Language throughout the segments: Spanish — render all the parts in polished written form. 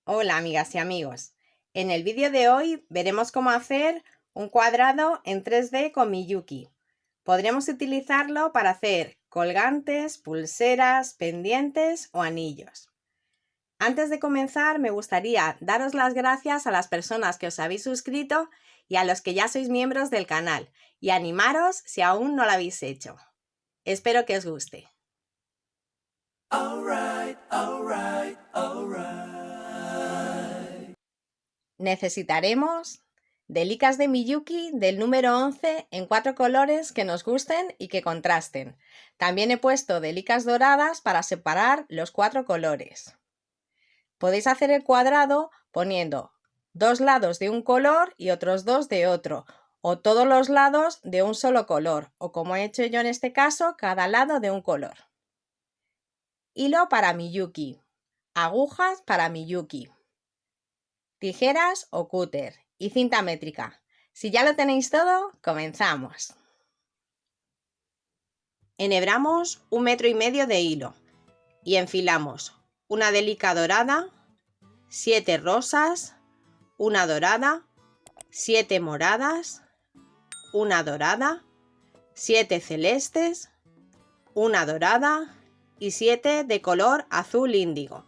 Hola amigas y amigos, en el vídeo de hoy veremos cómo hacer un cuadrado en 3D con Miyuki. Podremos utilizarlo para hacer colgantes, pulseras, pendientes o anillos. Antes de comenzar me gustaría daros las gracias a las personas que os habéis suscrito y a los que ya sois miembros del canal y animaros si aún no lo habéis hecho. Espero que os guste. Necesitaremos delicas de Miyuki del número 11 en 4 colores que nos gusten y que contrasten. También he puesto delicas doradas para separar los 4 colores. Podéis hacer el cuadrado poniendo 2 lados de un color y otros 2 de otro, o todos los lados de un solo color, o como he hecho yo en este caso, cada lado de un color. Hilo para Miyuki. Agujas para Miyuki. Tijeras o cúter y cinta métrica. Si ya lo tenéis todo, comenzamos. Enhebramos 1,5 metros de hilo y enfilamos una delica dorada, 7 rosas, una dorada, 7 moradas, una dorada, 7 celestes, una dorada y 7 de color azul índigo.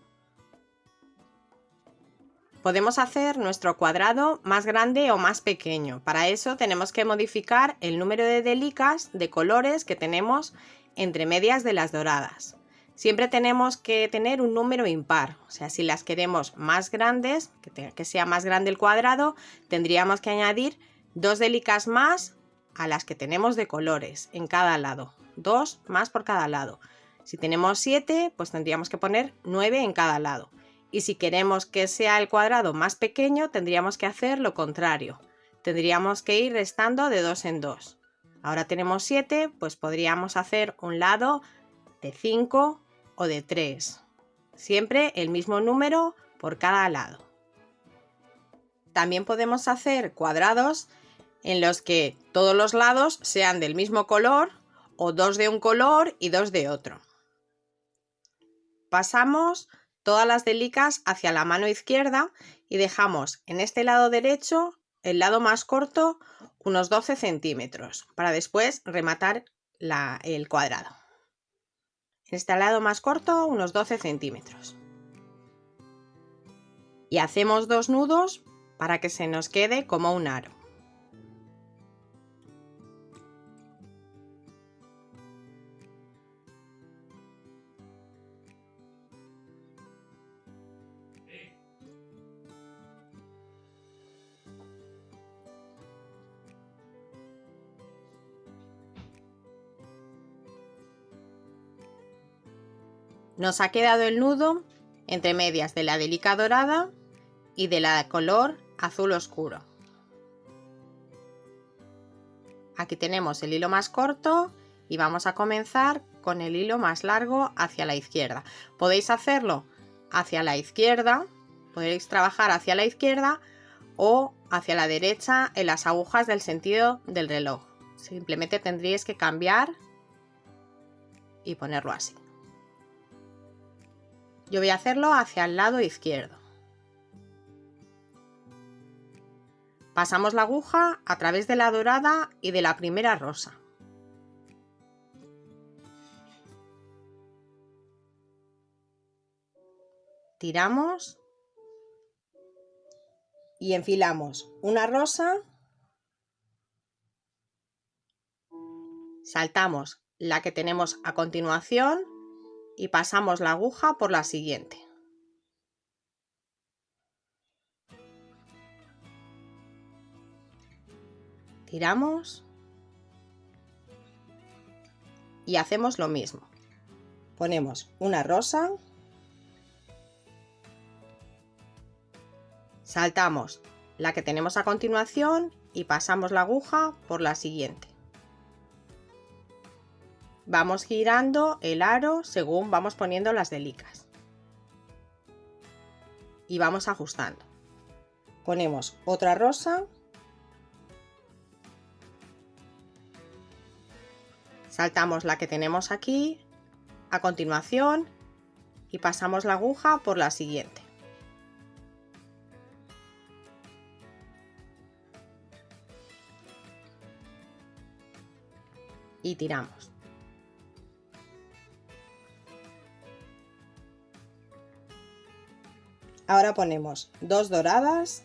Podemos hacer nuestro cuadrado más grande o más pequeño. Para eso tenemos que modificar el número de delicas de colores que tenemos entre medias de las doradas. Siempre tenemos que tener un número impar. O sea, si las queremos más grandes, que sea más grande el cuadrado, tendríamos que añadir 2 delicas más a las que tenemos de colores en cada lado. 2 más por cada lado. Si tenemos 7, pues tendríamos que poner 9 en cada lado. Y si queremos que sea el cuadrado más pequeño, tendríamos que hacer lo contrario. Tendríamos que ir restando de 2 en 2. Ahora tenemos 7, pues podríamos hacer un lado de 5 o de 3. Siempre el mismo número por cada lado. También podemos hacer cuadrados en los que todos los lados sean del mismo color o 2 de un color y 2 de otro. Pasamos todas las delicas hacia la mano izquierda y dejamos en este lado derecho, el lado más corto, unos 12 centímetros para después rematar el cuadrado. En este lado más corto, unos 12 centímetros. Y hacemos 2 nudos para que se nos quede como un aro. Nos ha quedado el nudo entre medias de la delica dorada y de la color azul oscuro. Aquí tenemos el hilo más corto y vamos a comenzar con el hilo más largo hacia la izquierda. Podéis hacerlo hacia la izquierda, podéis trabajar hacia la izquierda o hacia la derecha en las agujas del sentido del reloj. Simplemente tendríais que cambiar y ponerlo así. Yo voy a hacerlo hacia el lado izquierdo. Pasamos la aguja a través de la dorada y de la primera rosa. Tiramos y enfilamos una rosa, saltamos la que tenemos a continuación y pasamos la aguja por la siguiente. Tiramos y hacemos lo mismo. Ponemos una rosa, saltamos la que tenemos a continuación y pasamos la aguja por la siguiente. Vamos girando el aro según vamos poniendo las delicas. Y vamos ajustando. Ponemos otra rosa. Saltamos la que tenemos aquí a continuación y pasamos la aguja por la siguiente. y tiramos. Ahora ponemos 2 doradas,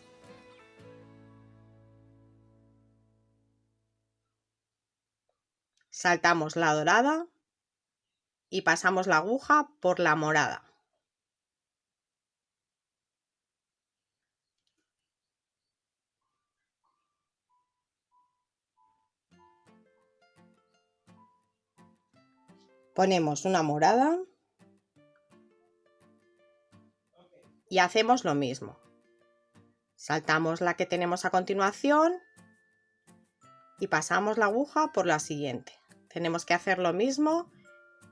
saltamos la dorada y pasamos la aguja por la morada. Ponemos una morada y hacemos lo mismo. Saltamos la que tenemos a continuación y pasamos la aguja por la siguiente. Tenemos que hacer lo mismo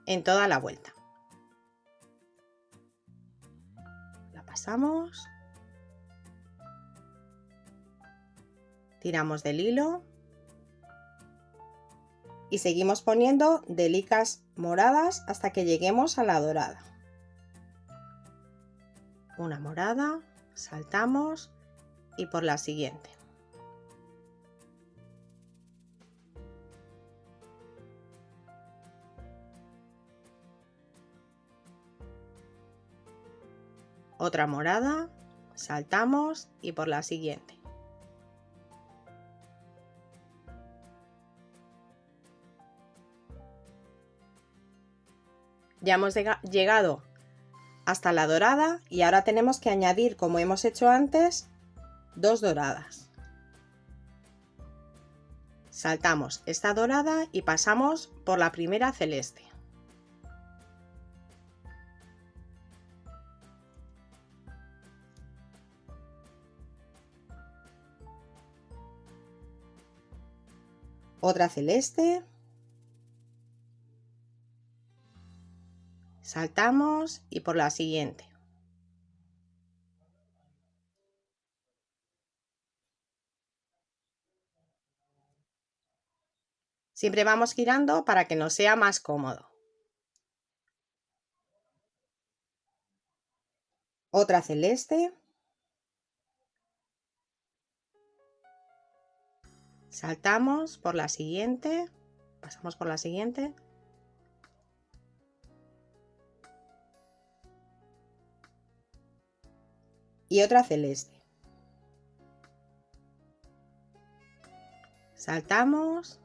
en toda la vuelta. La pasamos, tiramos del hilo y seguimos poniendo delicas moradas hasta que lleguemos a la dorada. Una morada, saltamos y por la siguiente. Otra morada, saltamos y por la siguiente. Ya hemos llegado hasta la dorada y ahora tenemos que añadir, como hemos hecho antes, 2 doradas. Saltamos esta dorada y pasamos por la primera celeste. Otra celeste. Saltamos y por la siguiente. Siempre vamos girando para que nos sea más cómodo. Otra celeste. Saltamos por la siguiente. Pasamos por la siguiente. Y otra celeste. Saltamos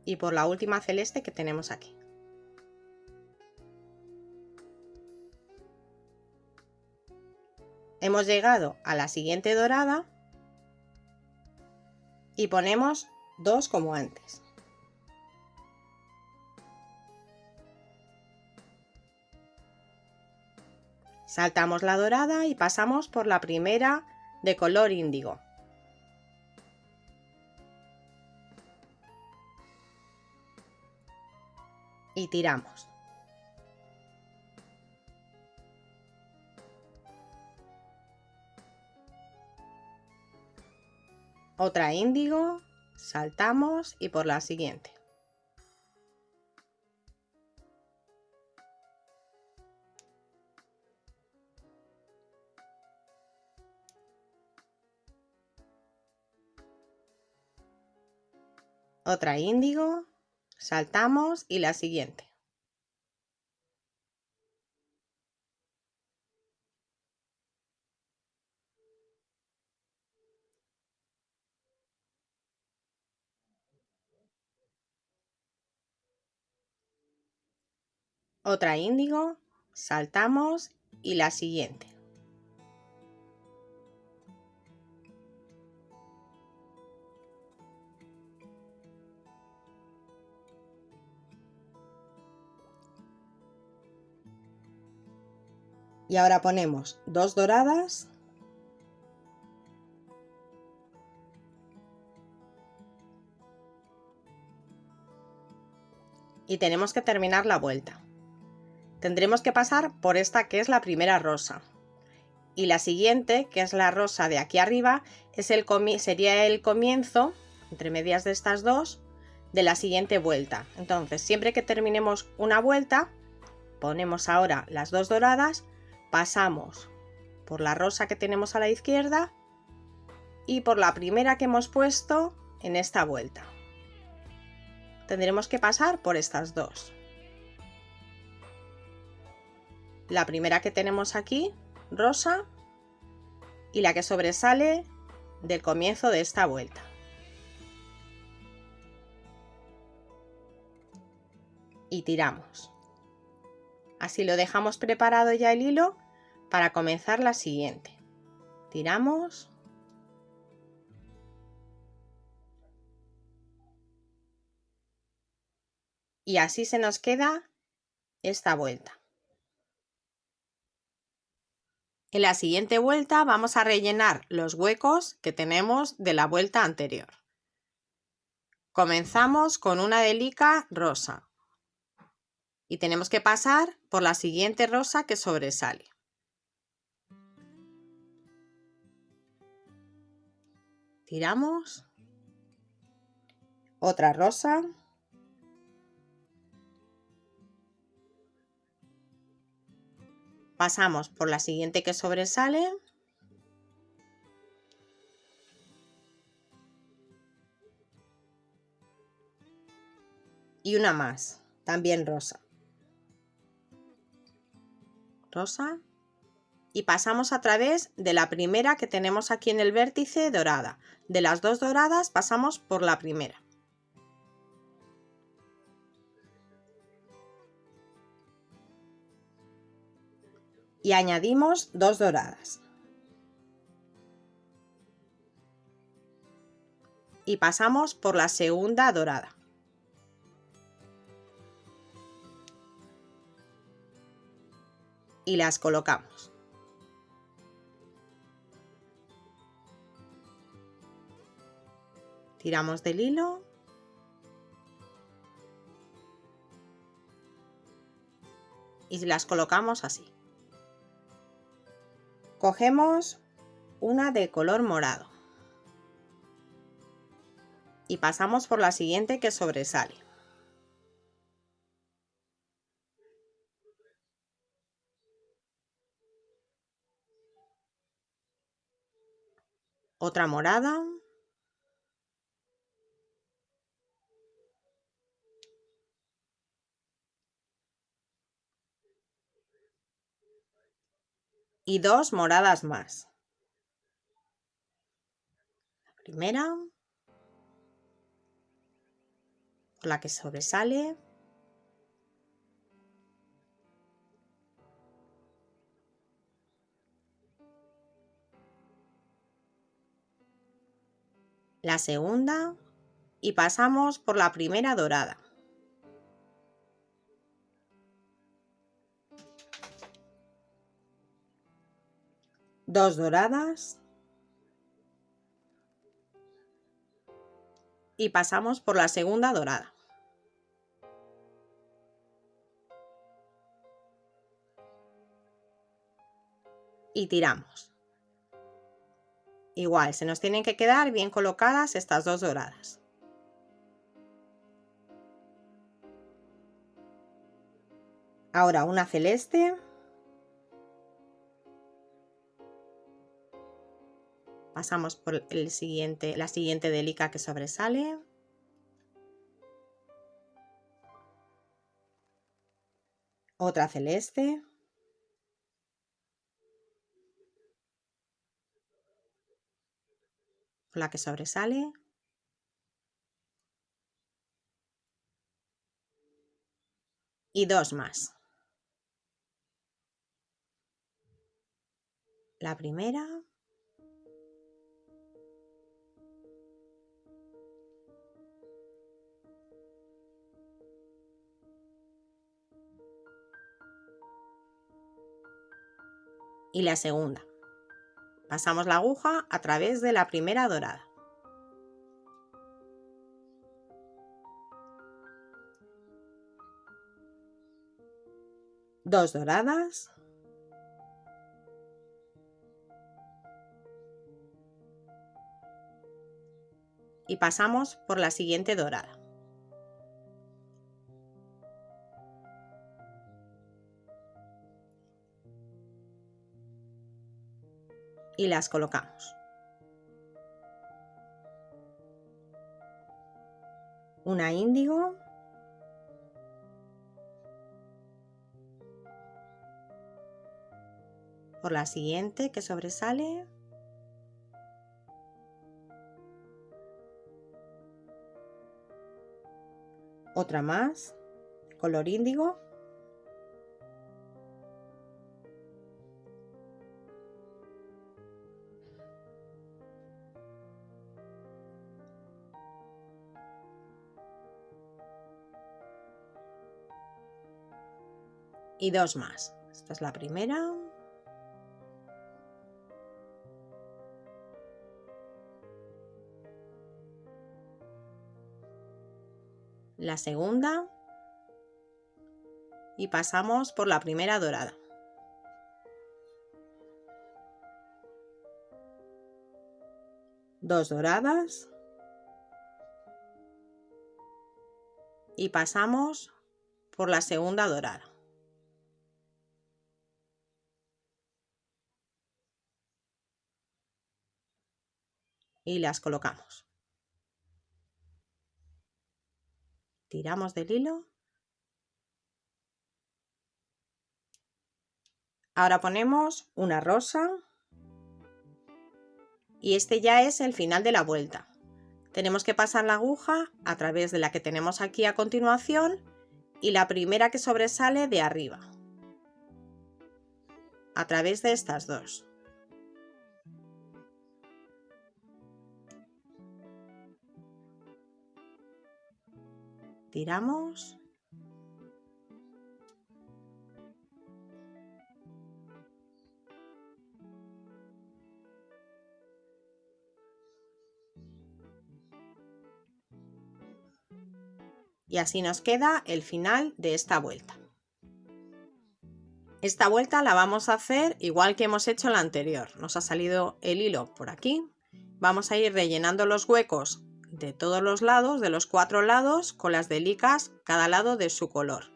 y por la última celeste que tenemos aquí. Hemos llegado a la siguiente dorada y ponemos 2 como antes. Saltamos la dorada y pasamos por la primera de color índigo. Y tiramos. Otra índigo, saltamos y por la siguiente. Otra índigo, saltamos y la siguiente. Otra índigo, saltamos y la siguiente. Y ahora ponemos 2 doradas. Y tenemos que terminar la vuelta. Tendremos que pasar por esta que es la primera rosa. Y la siguiente, que es la rosa de aquí arriba, sería el comienzo, entre medias de estas dos, de la siguiente vuelta. Entonces, siempre que terminemos una vuelta, ponemos ahora las 2 doradas, pasamos por la rosa que tenemos a la izquierda y por la primera que hemos puesto en esta vuelta. tendremos que pasar por estas dos. La primera que tenemos aquí, rosa, y la que sobresale del comienzo de esta vuelta. Y tiramos. Así lo dejamos preparado ya el hilo para comenzar la siguiente. Tiramos. Y así se nos queda esta vuelta. En la siguiente vuelta vamos a rellenar los huecos que tenemos de la vuelta anterior. Comenzamos con una delica rosa y tenemos que pasar por la siguiente rosa que sobresale. Tiramos. Otra rosa. Pasamos por la siguiente que sobresale. Y una más, también rosa. Rosa. Y pasamos a través de la primera que tenemos aquí en el vértice dorada. De las dos doradas pasamos por la primera. Y añadimos dos doradas. Y pasamos por la segunda dorada. Y las colocamos. Tiramos del hilo. Y las colocamos así. Cogemos una de color morado. Y pasamos por la siguiente que sobresale. Otra morada. Y dos moradas más. La primera, por la que sobresale. La segunda y pasamos por la primera dorada. Dos doradas. Y pasamos por la segunda dorada. Y tiramos. Igual, se nos tienen que quedar bien colocadas estas dos doradas. Ahora una celeste. Pasamos por la siguiente delica que sobresale. Otra celeste. Por la que sobresale. Y dos más. La primera. Y la segunda. Pasamos la aguja a través de la primera dorada. Dos doradas. Y pasamos por la siguiente dorada. Y las colocamos. una índigo, por la siguiente que sobresale, otra más, color índigo, y dos más. Esta es la primera. La segunda. Y pasamos por la primera dorada. Dos doradas. Y pasamos por la segunda dorada. Y las colocamos. Tiramos del hilo. Ahora ponemos una rosa. Y este ya es el final de la vuelta. Tenemos que pasar la aguja a través de la que tenemos aquí a continuación y la primera que sobresale de arriba. A través de estas dos. Tiramos. Y así nos queda el final de esta vuelta. Esta vuelta la vamos a hacer igual que hemos hecho la anterior. Nos ha salido el hilo por aquí. Vamos a ir rellenando los huecos de todos los lados, de los 4 lados, con las delicas, cada lado de su color.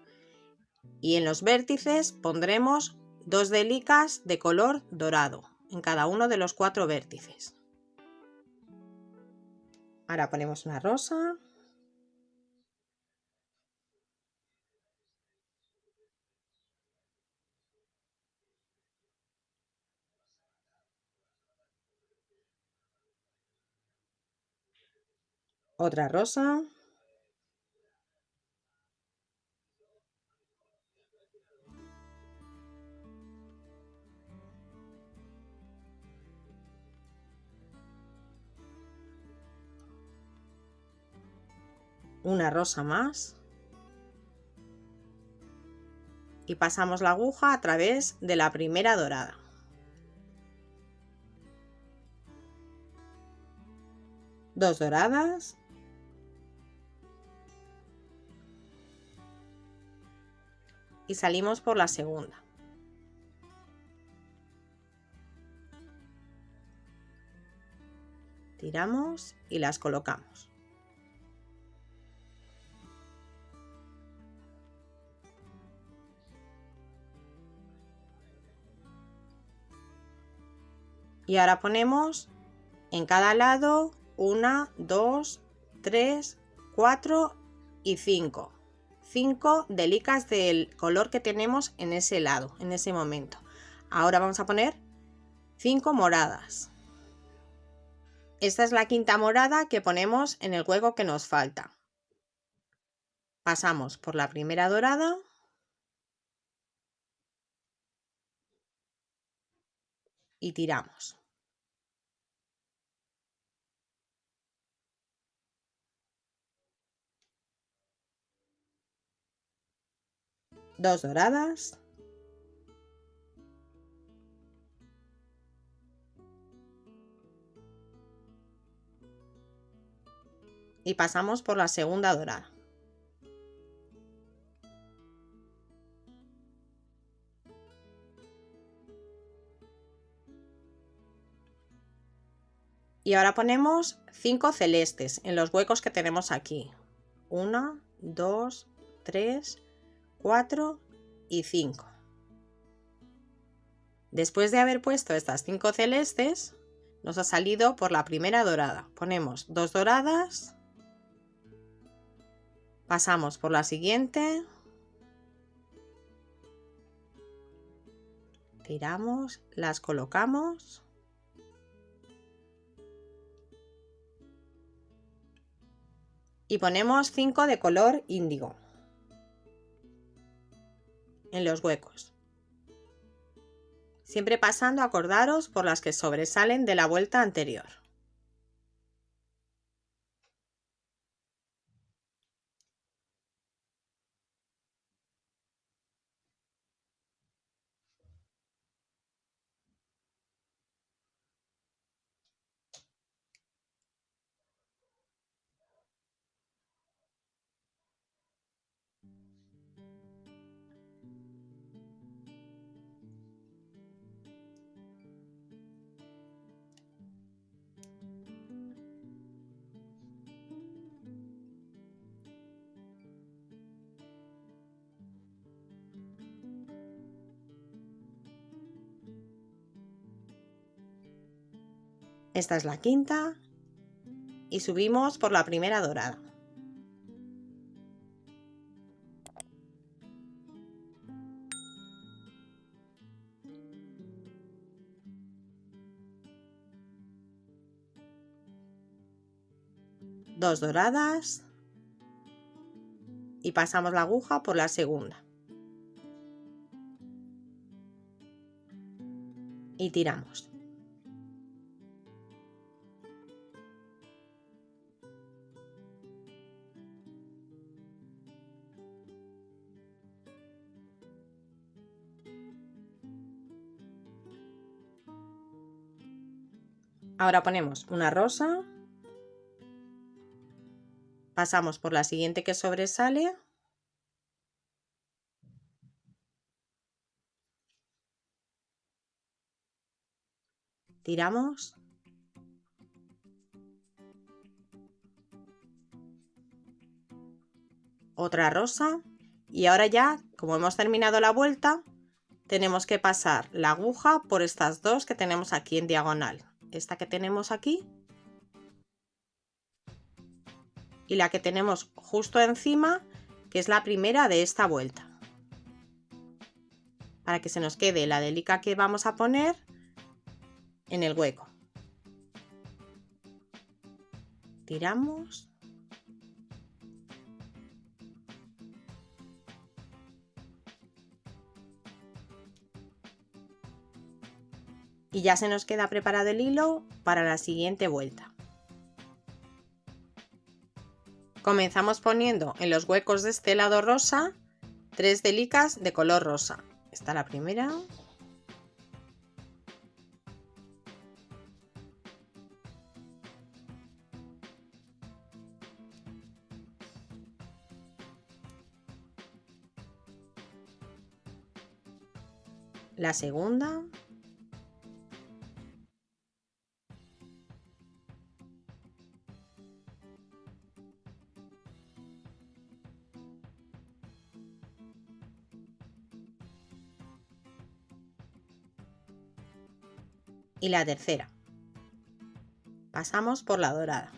Y en los vértices pondremos 2 delicas de color dorado en cada uno de los 4 vértices. Ahora ponemos una rosa. Otra rosa. Una rosa más. Y pasamos la aguja a través de la primera dorada. Dos doradas. Y salimos por la segunda. Tiramos y las colocamos. Y ahora ponemos en cada lado 1, 2, 3, 4 y 5. 5 delicas del color que tenemos en ese lado, en ese momento. Ahora vamos a poner 5 moradas. Esta es la quinta morada que ponemos en el hueco que nos falta. Pasamos por la primera dorada. Y tiramos. Dos doradas. Y pasamos por la segunda dorada. Y ahora ponemos 5 celestes en los huecos que tenemos aquí. 1, 2, 3, 4 y 5. Después de haber puesto estas 5 celestes, nos ha salido por la primera dorada. Ponemos 2 doradas Pasamos por la siguiente. Tiramos, las colocamos. Y ponemos 5 de color índigo en los huecos. Siempre pasando, acordaros, por las que sobresalen de la vuelta anterior. Esta es la quinta y subimos por la primera dorada. Dos doradas y pasamos la aguja por la segunda. Y tiramos. Ahora ponemos una rosa, pasamos por la siguiente que sobresale, tiramos, otra rosa y ahora ya, como hemos terminado la vuelta, tenemos que pasar la aguja por estas dos que tenemos aquí en diagonal. Esta que tenemos aquí y la que tenemos justo encima, que es la primera de esta vuelta. Para que se nos quede la delica que vamos a poner en el hueco. Tiramos. Y ya se nos queda preparado el hilo para la siguiente vuelta. Comenzamos poniendo en los huecos de este lado rosa 3 delicas de color rosa. Esta es la primera. La segunda. Y la tercera. Pasamos por la dorada.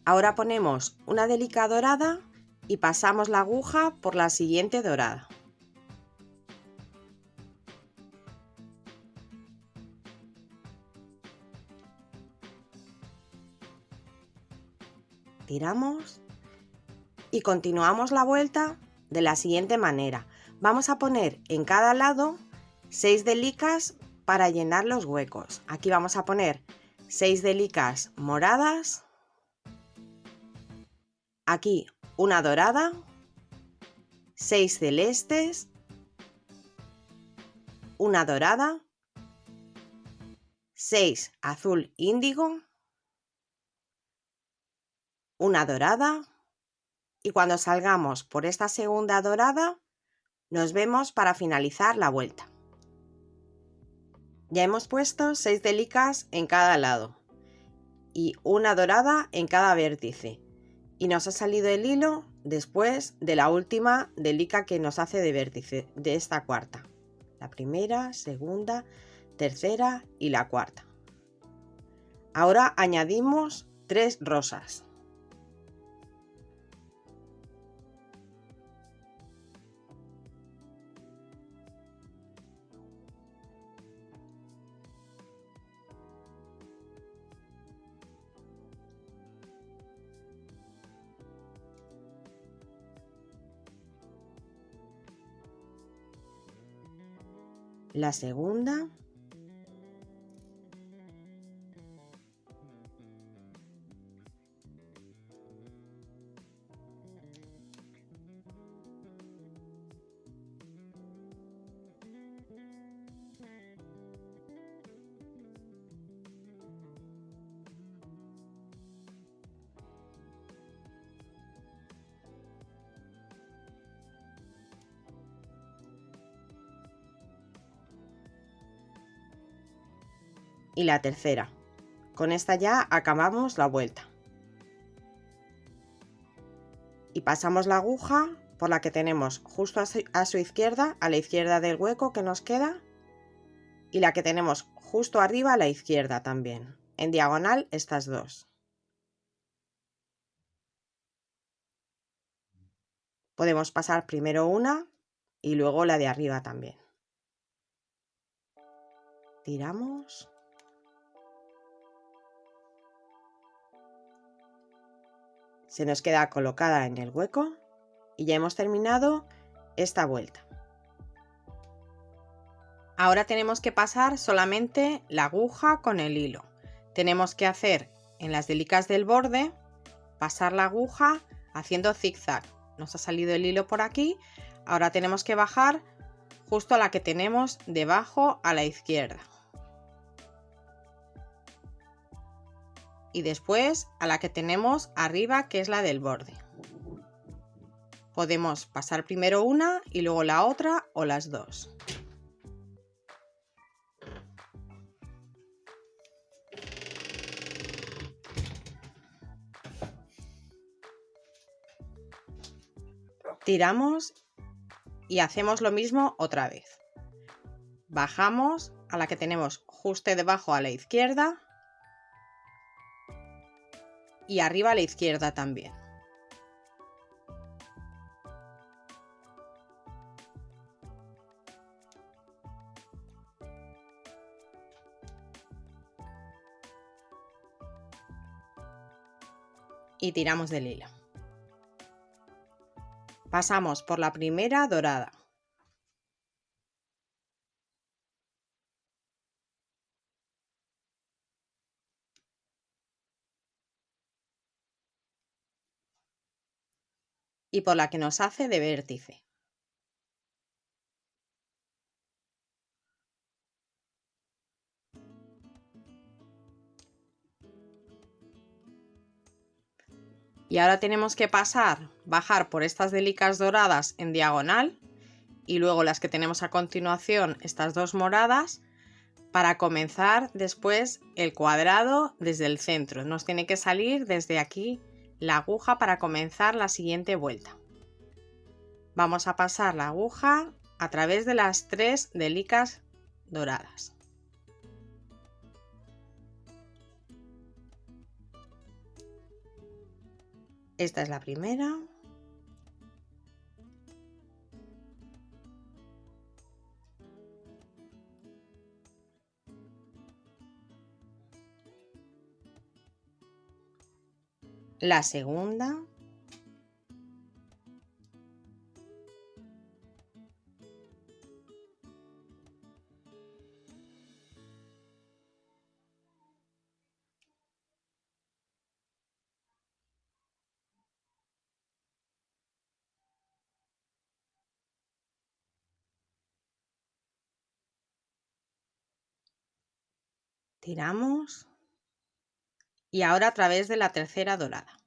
Ahora ponemos una delica dorada y pasamos la aguja por la siguiente dorada. Tiramos y continuamos la vuelta de la siguiente manera. Vamos a poner en cada lado 6 delicas para llenar los huecos. Aquí vamos a poner 6 delicas moradas, aquí una dorada, 6 celestes, una dorada, 6 azul índigo, una dorada, y cuando salgamos por esta segunda dorada nos vemos para finalizar la vuelta. Ya hemos puesto 6 delicas en cada lado y una dorada en cada vértice y nos ha salido el hilo después de la última delica que nos hace de vértice de esta cuarta. La primera, segunda, tercera y la cuarta. Ahora añadimos 3 rosas. La segunda. Y la tercera. Con esta ya acabamos la vuelta. Y pasamos la aguja por la que tenemos justo a su izquierda, a la izquierda del hueco que nos queda, y la que tenemos justo arriba a la izquierda también, en diagonal estas dos. Podemos pasar primero una y luego la de arriba también. Tiramos. Se nos queda colocada en el hueco y ya hemos terminado esta vuelta. Ahora tenemos que pasar solamente la aguja con el hilo. Tenemos que hacer en las delicas del borde, pasar la aguja haciendo zigzag. Nos ha salido el hilo por aquí. Ahora tenemos que bajar justo a la que tenemos debajo a la izquierda. Y después a la que tenemos arriba, que es la del borde. Podemos pasar primero una y luego la otra o las dos. Tiramos y hacemos lo mismo otra vez. Bajamos a la que tenemos justo debajo a la izquierda y arriba a la izquierda también. Y tiramos del hilo. Pasamos por la primera dorada. Y por la que nos hace de vértice. Y ahora tenemos que bajar por estas delicas doradas en diagonal y luego las que tenemos a continuación, estas dos moradas, para comenzar después el cuadrado desde el centro. Nos tiene que salir desde aquí la aguja para comenzar la siguiente vuelta. Vamos a pasar la aguja a través de las 3 delicas doradas. Esta es la primera. La segunda. Tiramos. Y ahora a través de la tercera dorada.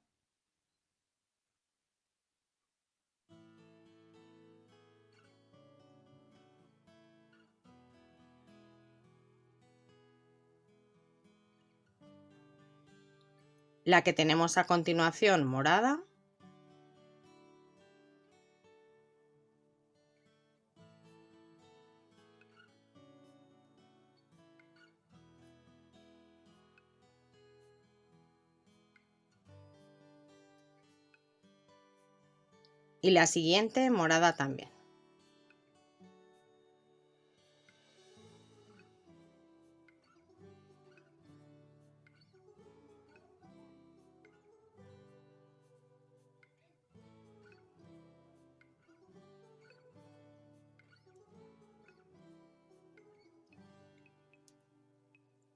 La que tenemos a continuación morada. Y la siguiente morada también.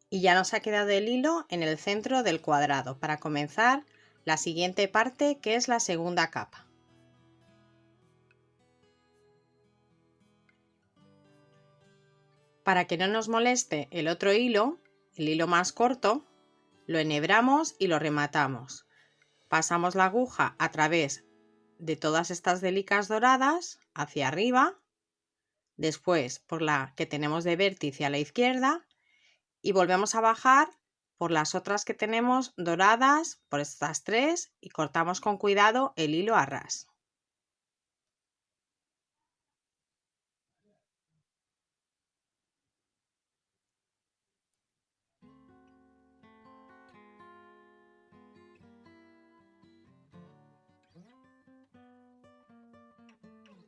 Y ya nos ha quedado el hilo en el centro del cuadrado para comenzar la siguiente parte, que es la segunda capa. Para que no nos moleste el otro hilo, el hilo más corto, lo enhebramos y lo rematamos. Pasamos la aguja a través de todas estas delicas doradas hacia arriba, después por la que tenemos de vértice a la izquierda y volvemos a bajar por las otras que tenemos doradas, por estas tres, y cortamos con cuidado el hilo a ras.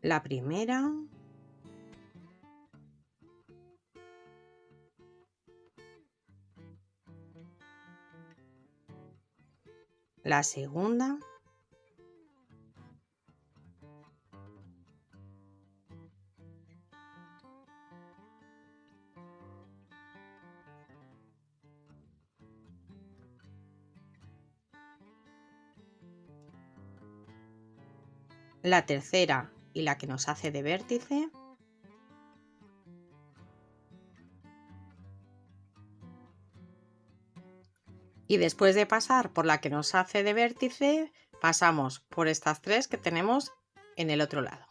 La primera, la segunda, la tercera y la que nos hace de vértice, y después de pasar por la que nos hace de vértice, pasamos por estas tres que tenemos en el otro lado.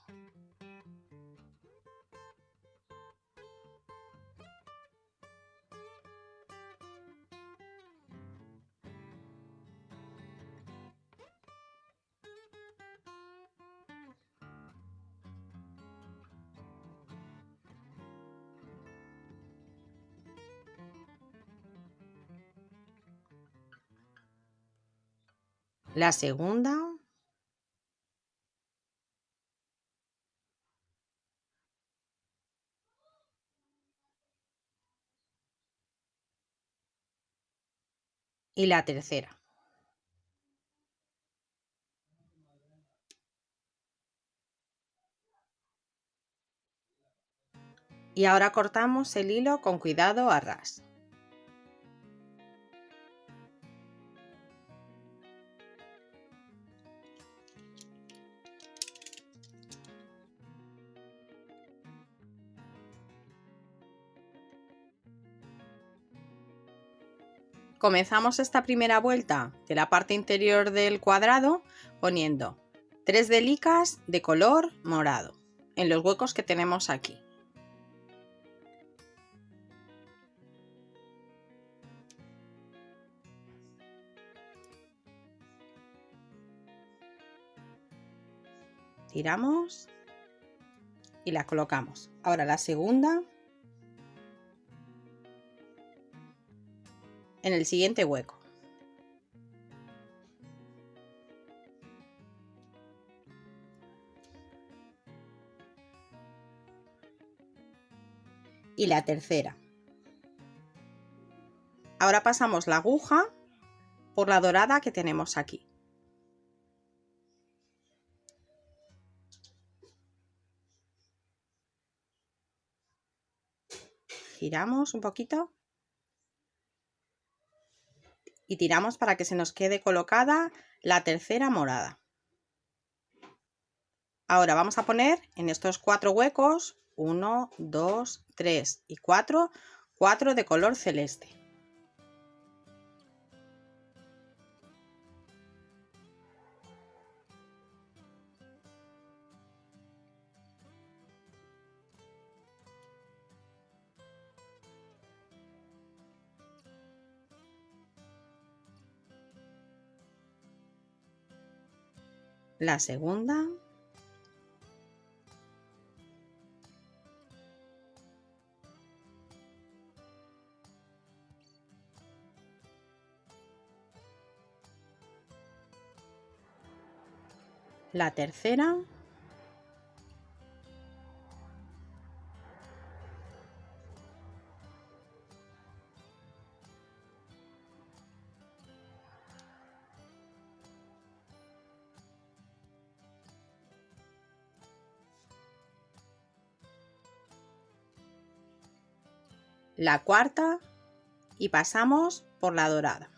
La segunda, y la tercera. Y ahora cortamos el hilo con cuidado a ras. Comenzamos esta primera vuelta de la parte interior del cuadrado poniendo 3 delicas de color morado en los huecos que tenemos aquí. Tiramos y la colocamos. Ahora la segunda en el siguiente hueco. Y la tercera. Ahora pasamos la aguja por la dorada que tenemos aquí. Giramos un poquito y tiramos para que se nos quede colocada la tercera morada. Ahora vamos a poner en estos 4 huecos 1, 2, 3 y 4, 4 de color celeste. La segunda. La tercera. la cuarta y pasamos por la dorada.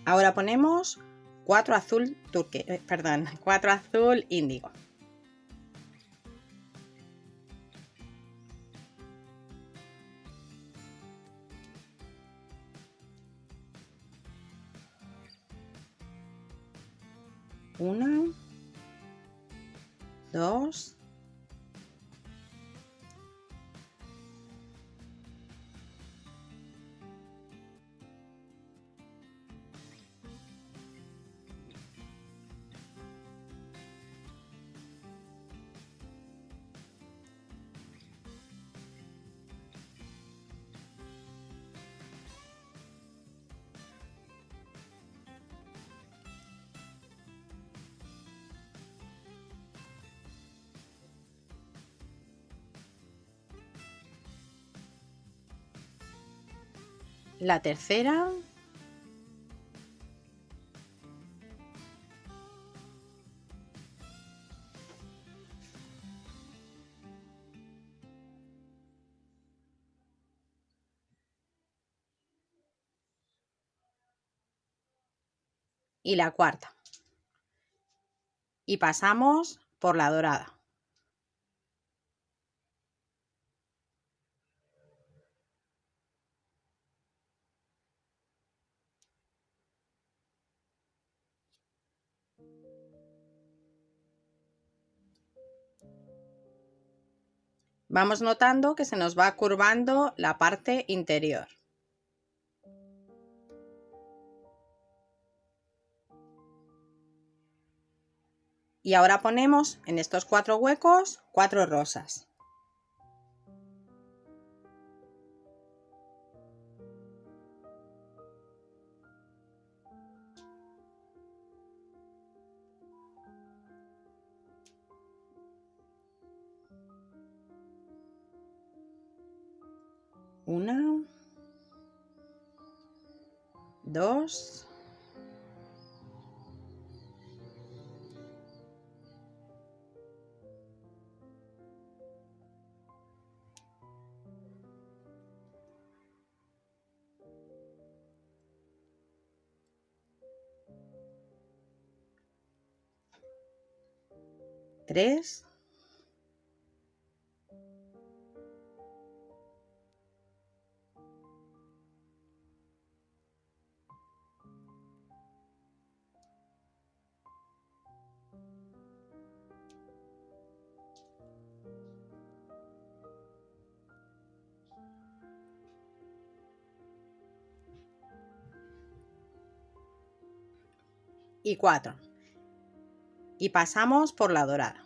Ahora ponemos 4 azul perdón, 4 azul índigo. Una, dos, la tercera, y la cuarta. Y pasamos por la dorada. Vamos notando que se nos va curvando la parte interior. Y ahora ponemos en estos 4 huecos 4 rosas. Una, dos, tres, y 4. Y pasamos por la dorada.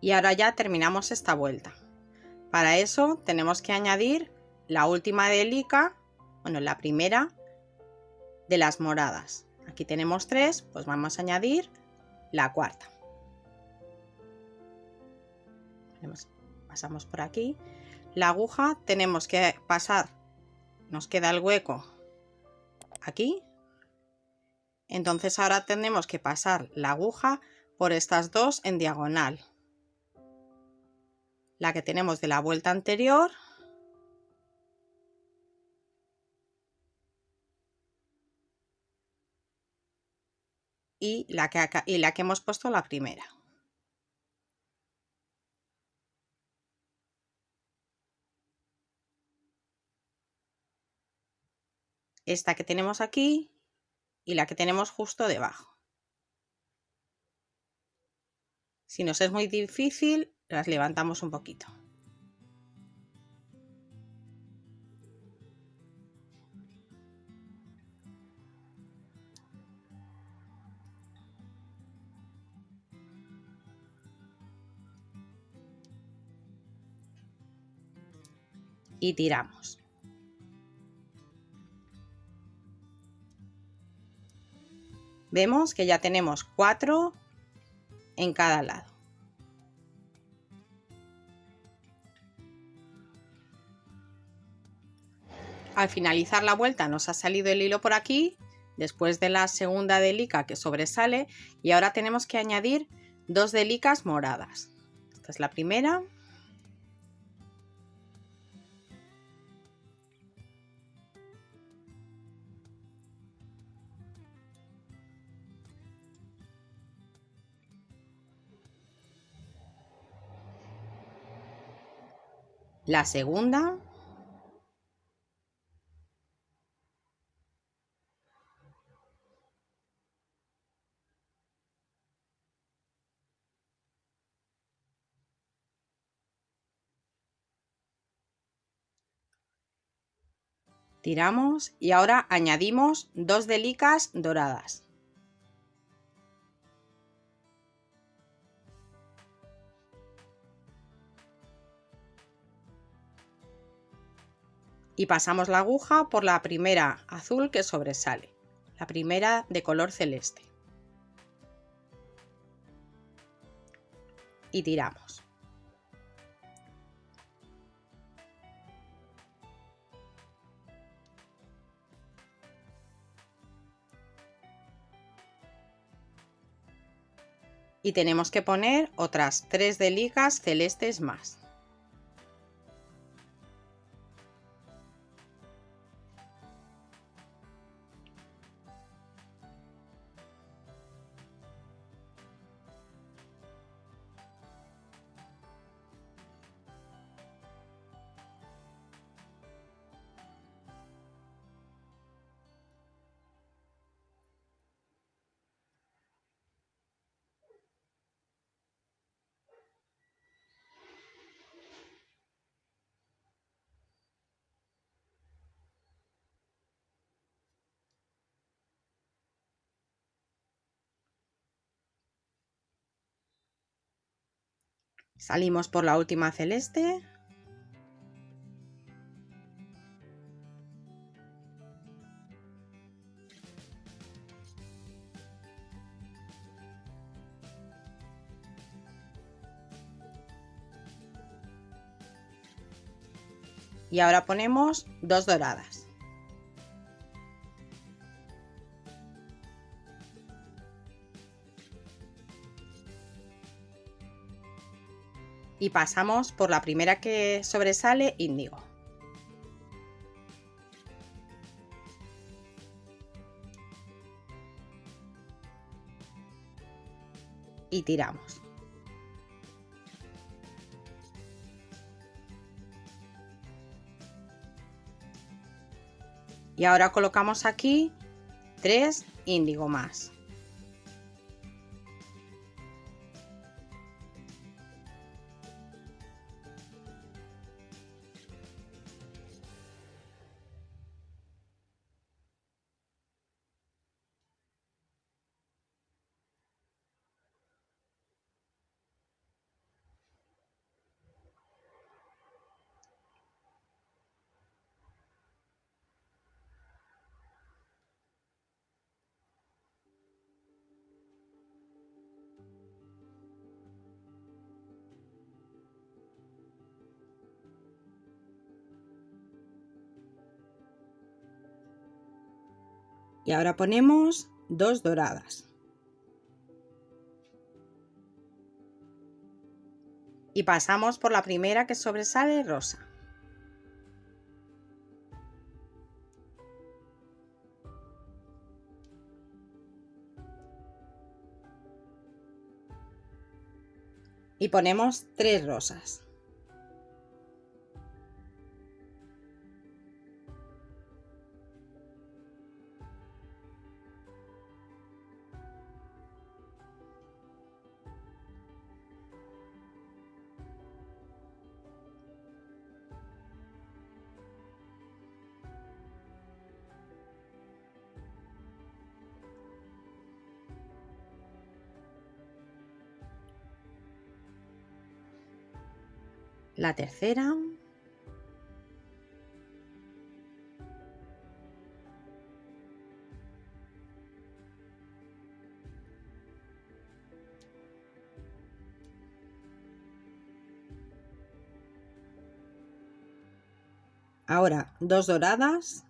Y ahora ya terminamos esta vuelta. Para eso tenemos que añadir la última delica, bueno, la primera de las moradas. Aquí tenemos 3, pues vamos a añadir la cuarta. Pasamos por aquí. La aguja tenemos que pasar, nos queda el hueco aquí. Entonces ahora tenemos que pasar la aguja por estas 2 en diagonal. La que tenemos de la vuelta anterior y la que hemos puesto la primera. Esta que tenemos aquí y la que tenemos justo debajo. Si nos es muy difícil, las levantamos un poquito. Y tiramos. Vemos que ya tenemos 4 en cada lado. Al finalizar la vuelta nos ha salido el hilo por aquí, después de la segunda delica que sobresale, y ahora tenemos que añadir 2 delicas moradas. Esta es la primera. La segunda. Tiramos y ahora añadimos 2 delicas doradas. Y pasamos la aguja por la primera azul que sobresale, la primera de color celeste. Y tiramos. Y tenemos que poner otras 3 delicas celestes más. Salimos por la última celeste. Y ahora ponemos 2 doradas. Y pasamos por la primera que sobresale índigo. Y tiramos. Y ahora colocamos aquí 3 índigo más. Y ahora ponemos 2 doradas. Y pasamos por la primera que sobresale rosa. Y ponemos 3 rosas. la tercera. Ahora 2 doradas.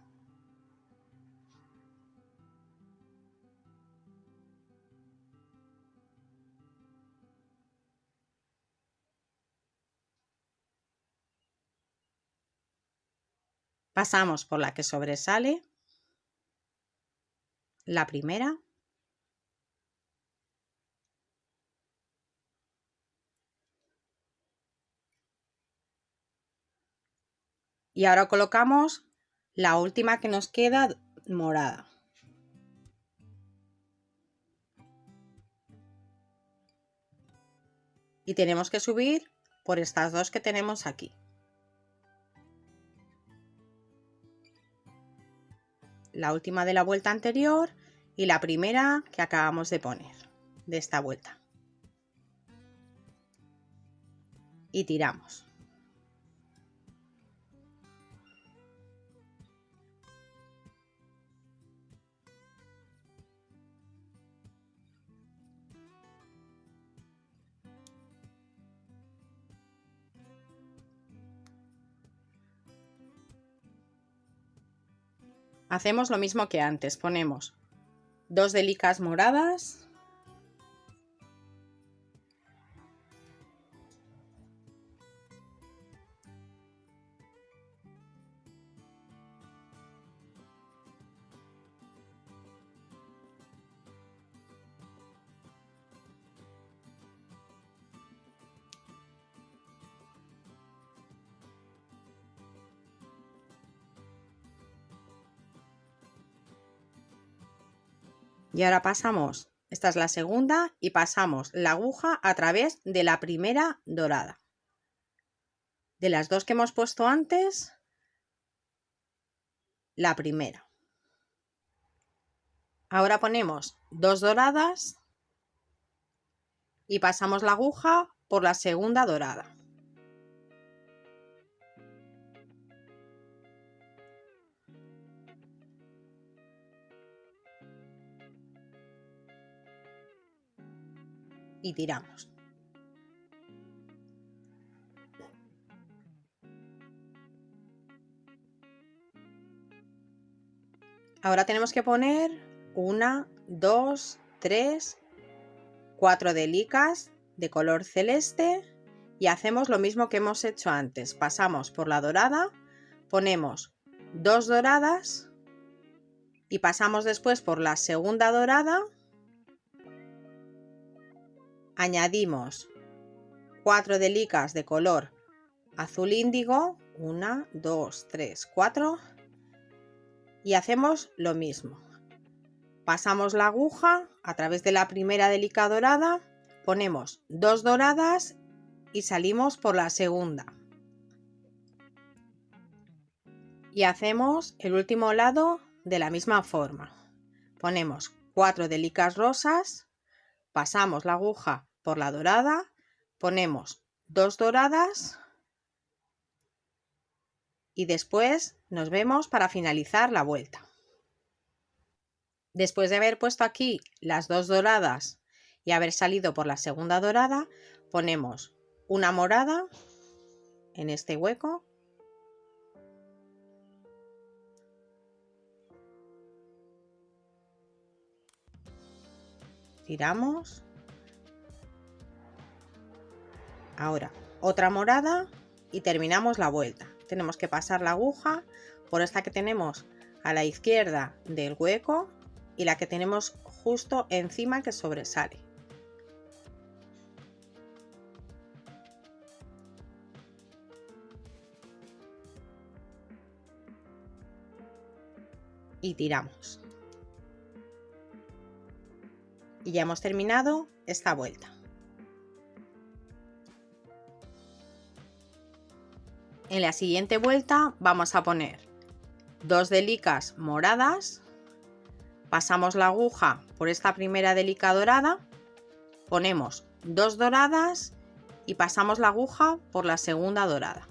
Pasamos por la que sobresale, la primera. Y ahora colocamos la última que nos queda morada. Y tenemos que subir por estas dos que tenemos aquí. La última de la vuelta anterior y la primera que acabamos de poner de esta vuelta. Y tiramos. Hacemos lo mismo que antes, ponemos 2 delicas moradas, y ahora pasamos, esta es la segunda, y pasamos la aguja a través de la primera dorada. De las dos que hemos puesto antes, la primera. Ahora ponemos 2 doradas y pasamos la aguja por la segunda dorada. Y tiramos. Ahora tenemos que poner 1, 2, 3, 4 delicas de color celeste y hacemos lo mismo que hemos hecho antes. Pasamos por la dorada, ponemos 2 doradas y pasamos después por la segunda dorada. Añadimos 4 delicas de color azul índigo, 1, 2, 3, 4 y hacemos lo mismo. Pasamos la aguja a través de la primera delica dorada, ponemos 2 doradas y salimos por la segunda. Y hacemos el último lado de la misma forma. Ponemos 4 delicas rosas, pasamos la aguja por la dorada, ponemos 2 doradas y después nos vemos para finalizar la vuelta. Después de haber puesto aquí las 2 doradas y haber salido por la segunda dorada, ponemos una morada en este hueco. Tiramos. Ahora otra morada y terminamos la vuelta. Tenemos que pasar la aguja por esta que tenemos a la izquierda del hueco y la que tenemos justo encima que sobresale. Y tiramos. Y ya hemos terminado esta vuelta. En la siguiente vuelta vamos a poner 2 delicas moradas, pasamos la aguja por esta primera delica dorada, ponemos 2 doradas y pasamos la aguja por la segunda dorada.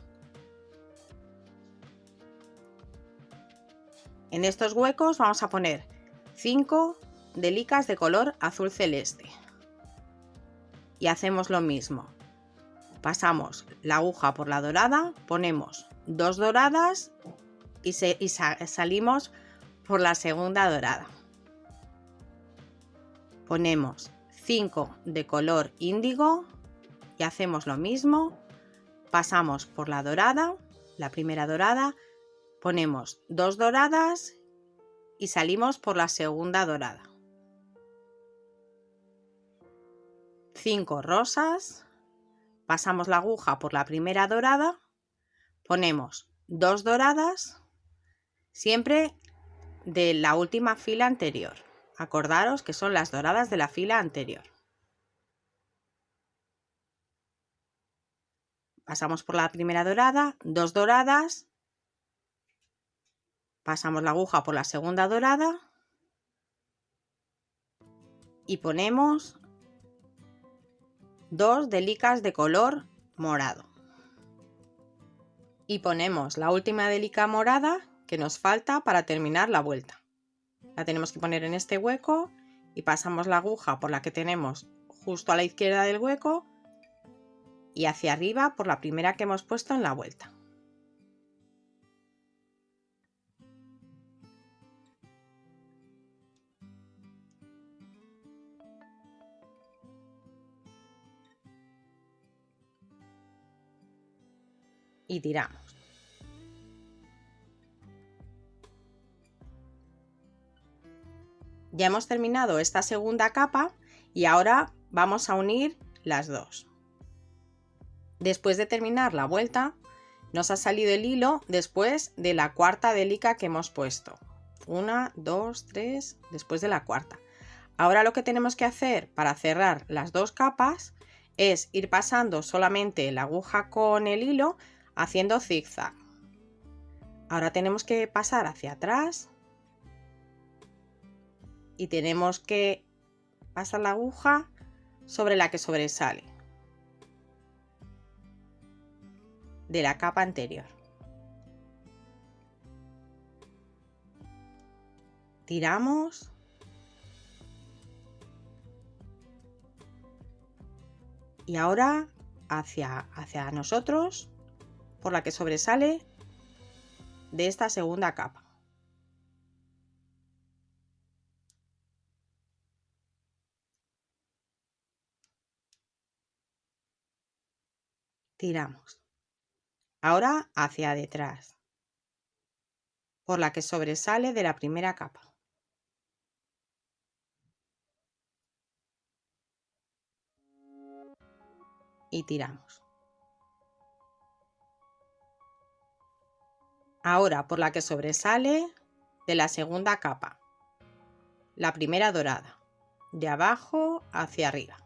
En estos huecos vamos a poner 5 delicas de color azul celeste. Y hacemos lo mismo. Pasamos la aguja por la dorada, ponemos 2 doradas y salimos por la segunda dorada. Ponemos 5 de color índigo y hacemos lo mismo. Pasamos por la dorada, la primera dorada, ponemos 2 doradas y salimos por la segunda dorada. 5 rosas, pasamos la aguja por la primera dorada, ponemos 2 doradas, siempre de la última fila anterior. Acordaros que son las doradas de la fila anterior. Pasamos por la primera dorada, 2 doradas, pasamos la aguja por la segunda dorada y ponemos 2 delicas de color morado. Y ponemos la última delica morada que nos falta para terminar la vuelta. La tenemos que poner en este hueco y pasamos la aguja por la que tenemos justo a la izquierda del hueco y hacia arriba por la primera que hemos puesto en la vuelta. Y tiramos. Ya hemos terminado esta segunda capa y ahora vamos a unir las dos. Después de terminar la vuelta, nos ha salido el hilo después de la cuarta delica que hemos puesto. 1, 2, 3, después de la cuarta. Ahora lo que tenemos que hacer para cerrar las dos capas es ir pasando solamente la aguja con el hilo haciendo zigzag. Ahora tenemos que pasar hacia atrás y tenemos que pasar la aguja sobre la que sobresale de la capa anterior. Tiramos y ahora hacia nosotros por la que sobresale de esta segunda capa. Tiramos. Ahora hacia detrás por la que sobresale de la primera capa. Y tiramos. Ahora por la que sobresale de la segunda capa, la primera dorada, de abajo hacia arriba.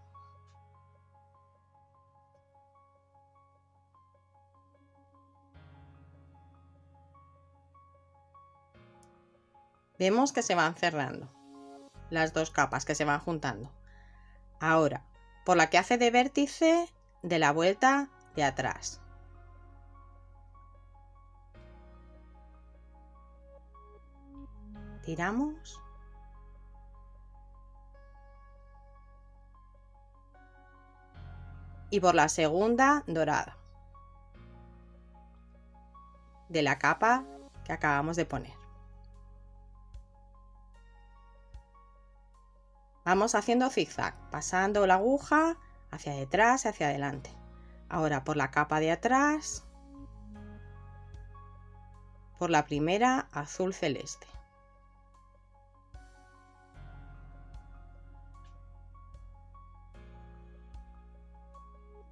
Vemos que se van cerrando las dos capas, que se van juntando. Ahora, por la que hace de vértice de la vuelta de atrás. Tiramos. Y por la segunda dorada de la capa que acabamos de poner. Vamos haciendo zigzag, pasando la aguja hacia detrás y hacia adelante. Ahora por la capa de atrás, por la primera azul celeste.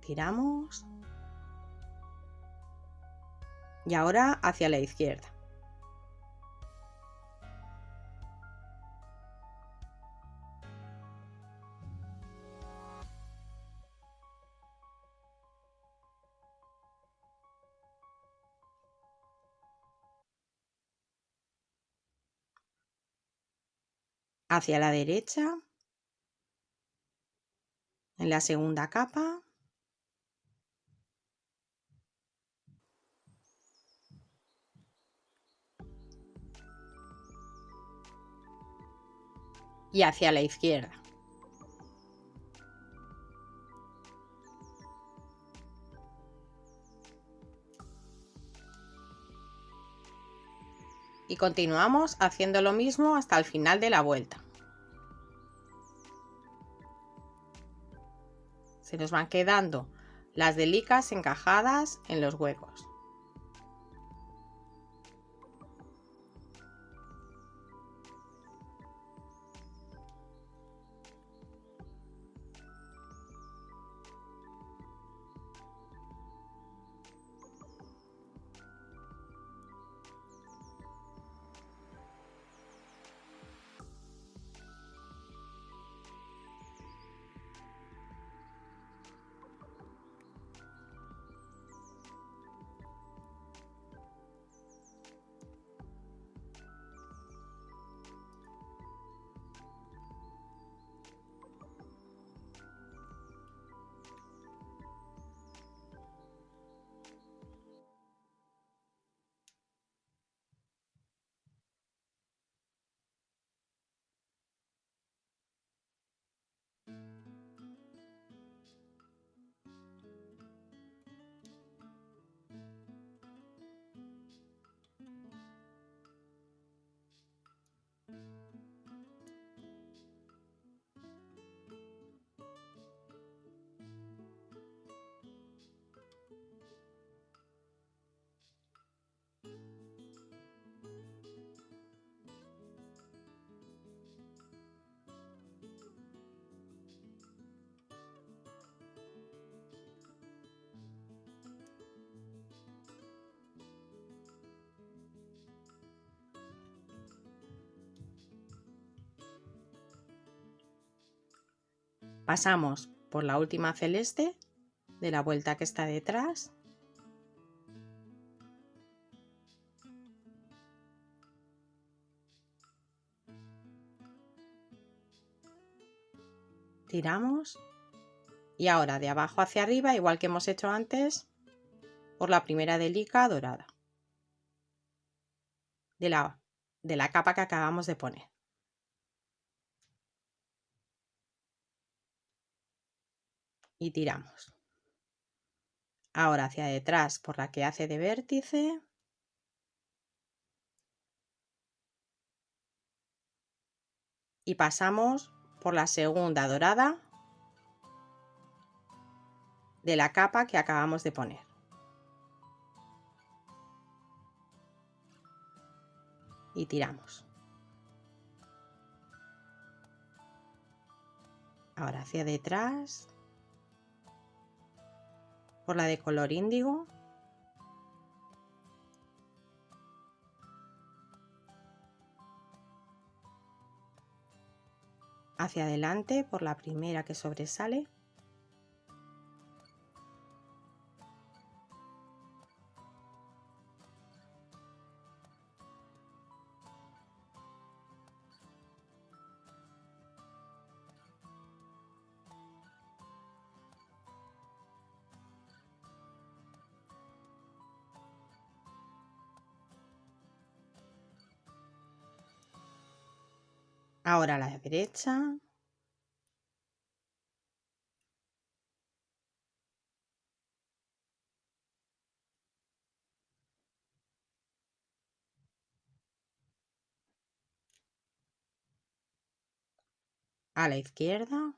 Tiramos. Y ahora hacia la izquierda. Hacia la derecha, en la segunda capa, y hacia la izquierda. Y continuamos haciendo lo mismo hasta el final de la vuelta. Se nos van quedando las delicas encajadas en los huecos. Pasamos por la última celeste de la vuelta que está detrás. Tiramos y ahora de abajo hacia arriba, igual que hemos hecho antes, por la primera delica dorada de la capa que acabamos de poner. Y tiramos. Ahora hacia detrás por la que hace de vértice. Y pasamos por la segunda dorada de la capa que acabamos de poner. Y tiramos. Ahora hacia detrás por la de color índigo. Hacia adelante por la primera que sobresale. Ahora a la derecha. A la izquierda.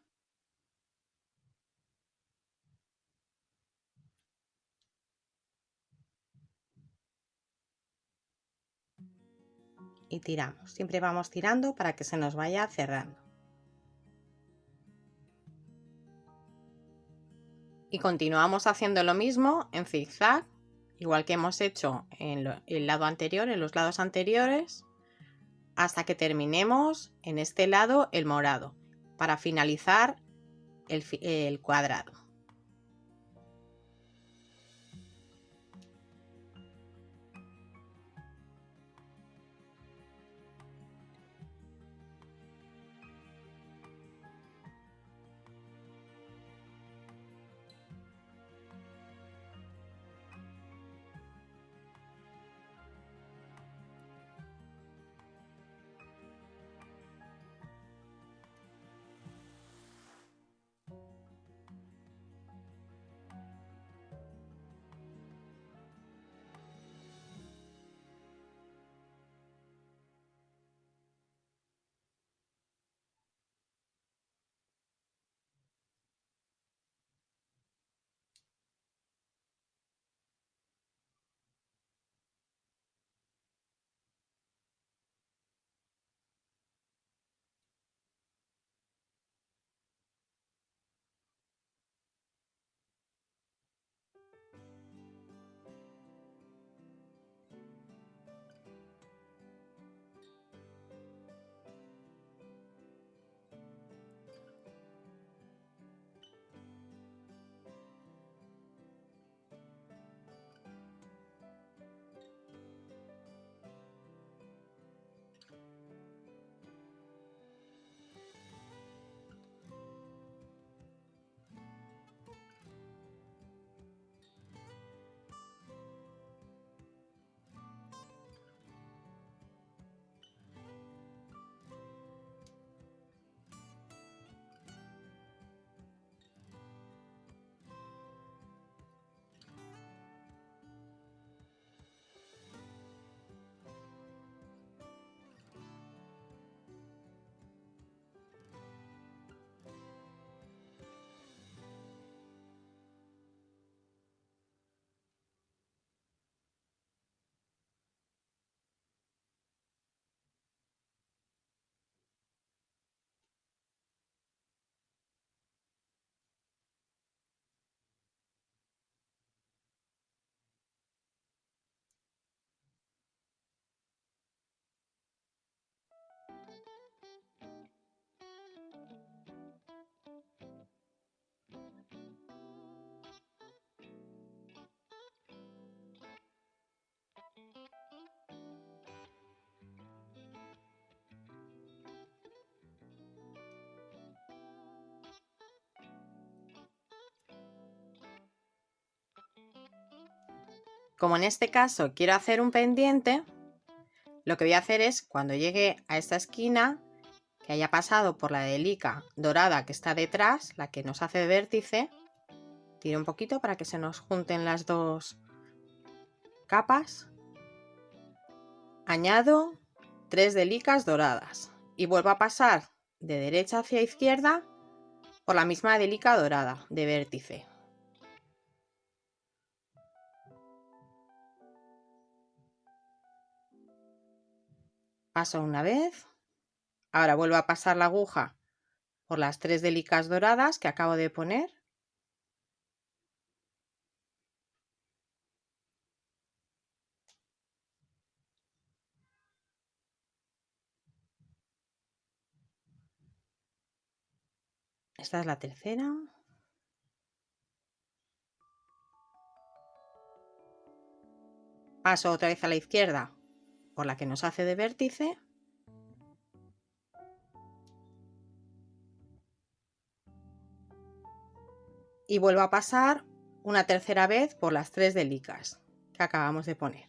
Y tiramos. Siempre vamos tirando para que se nos vaya cerrando. Y continuamos haciendo lo mismo en zigzag, igual que hemos hecho en el lado anterior, en los lados anteriores, hasta que terminemos en este lado el morado, para finalizar el cuadrado. Como en este caso quiero hacer un pendiente, lo que voy a hacer es, cuando llegue a esta esquina, que haya pasado por la delica dorada que está detrás, la que nos hace de vértice, tiro un poquito para que se nos junten las dos capas, añado 3 delicas doradas y vuelvo a pasar de derecha hacia izquierda por la misma delica dorada de vértice. Paso una vez, ahora vuelvo a pasar la aguja por las 3 delicas doradas que acabo de poner. Esta es la tercera. Paso otra vez a la izquierda por la que nos hace de vértice. Y vuelvo a pasar una tercera vez por las 3 delicas que acabamos de poner.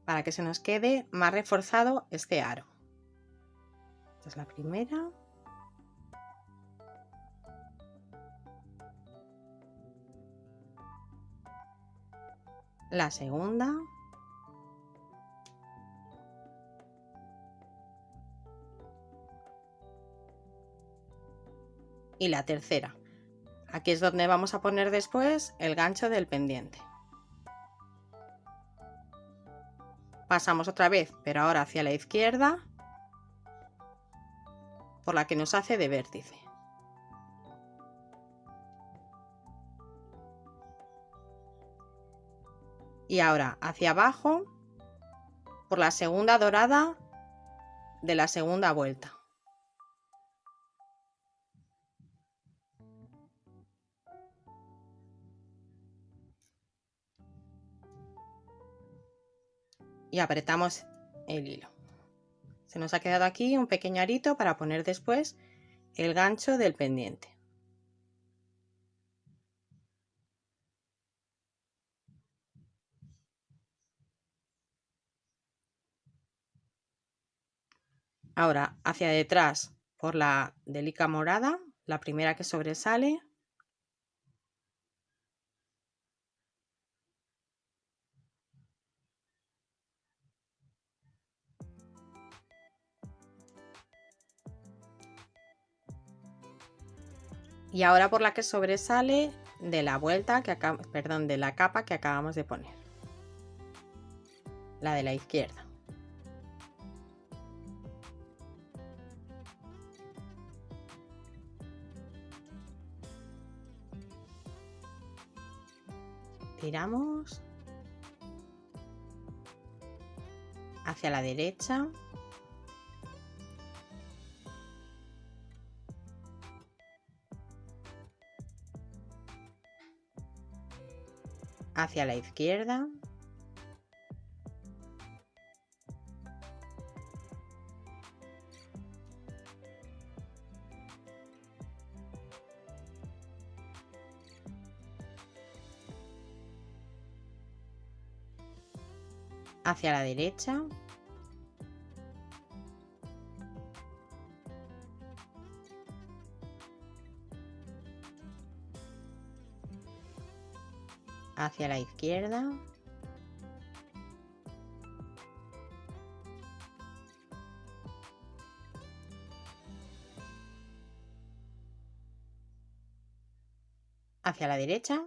Para que se nos quede más reforzado este aro. Esta es la primera. La segunda. Y la tercera. Aquí es donde vamos a poner después el gancho del pendiente. Pasamos otra vez, pero ahora hacia la izquierda, por la que nos hace de vértice. Y ahora hacia abajo, por la segunda dorada de la segunda vuelta. Y apretamos el hilo. Se nos ha quedado aquí un pequeño arito para poner después el gancho del pendiente. Ahora hacia detrás por la delica morada, la primera que sobresale. Y ahora por la que sobresale de la vuelta que de la capa que acabamos de poner. La de la izquierda. Tiramos hacia la derecha. Hacia la izquierda. Hacia la derecha. Hacia la izquierda. Hacia la derecha.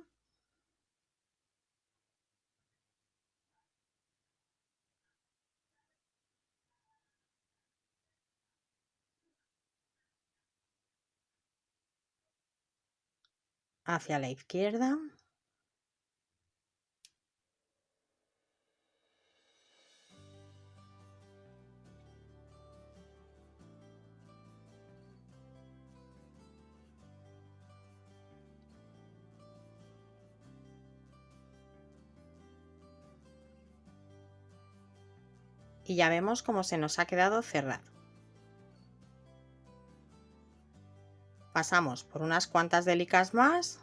Hacia la izquierda. Y ya vemos cómo se nos ha quedado cerrado. Pasamos por unas cuantas delicas más.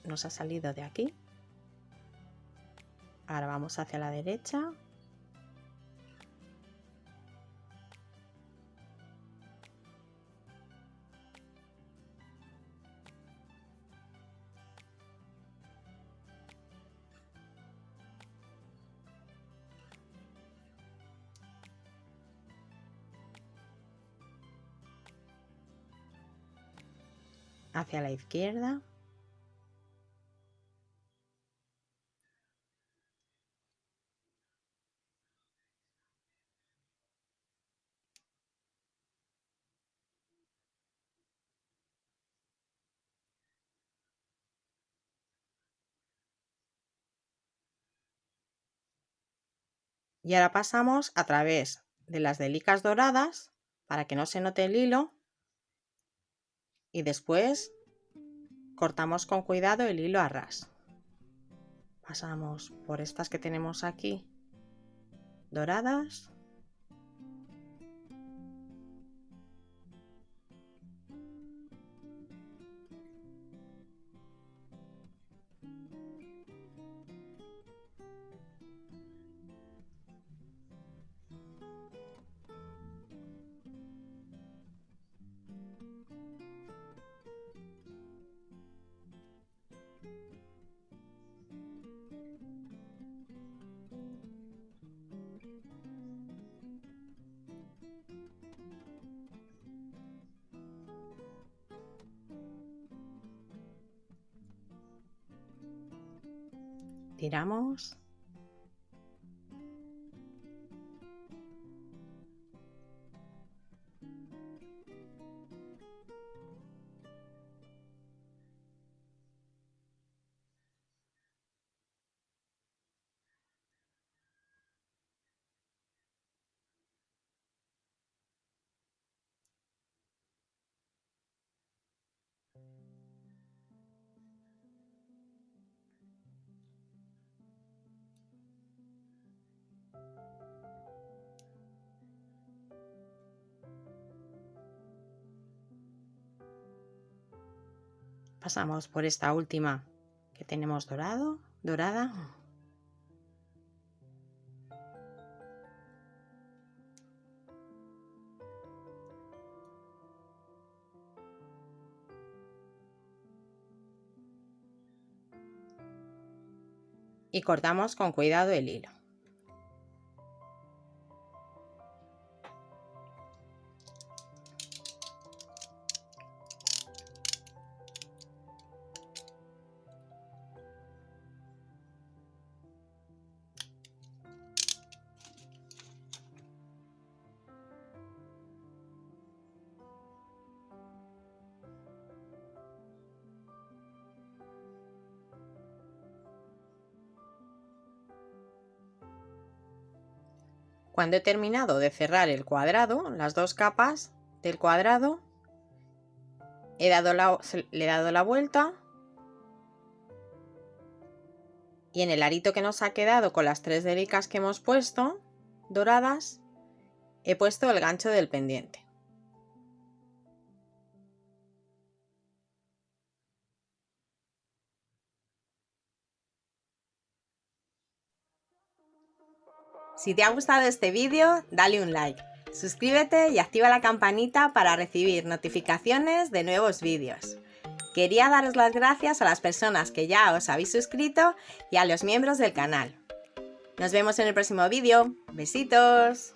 Nos ha salido de aquí. Ahora vamos hacia la derecha. Hacia la izquierda. Y ahora pasamos a través de las delicas doradas para que no se note el hilo. Y después cortamos con cuidado el hilo a ras. Pasamos por estas que tenemos aquí doradas. Tiramos. Pasamos por esta última que tenemos dorada. Y cortamos con cuidado el hilo. Cuando he terminado de cerrar el cuadrado, las dos capas del cuadrado, le he dado la vuelta y en el arito que nos ha quedado con las 3 delicas que hemos puesto, doradas, he puesto el gancho del pendiente. Si te ha gustado este vídeo, dale un like, suscríbete y activa la campanita para recibir notificaciones de nuevos vídeos. Quería daros las gracias a las personas que ya os habéis suscrito y a los miembros del canal. Nos vemos en el próximo vídeo. ¡Besitos!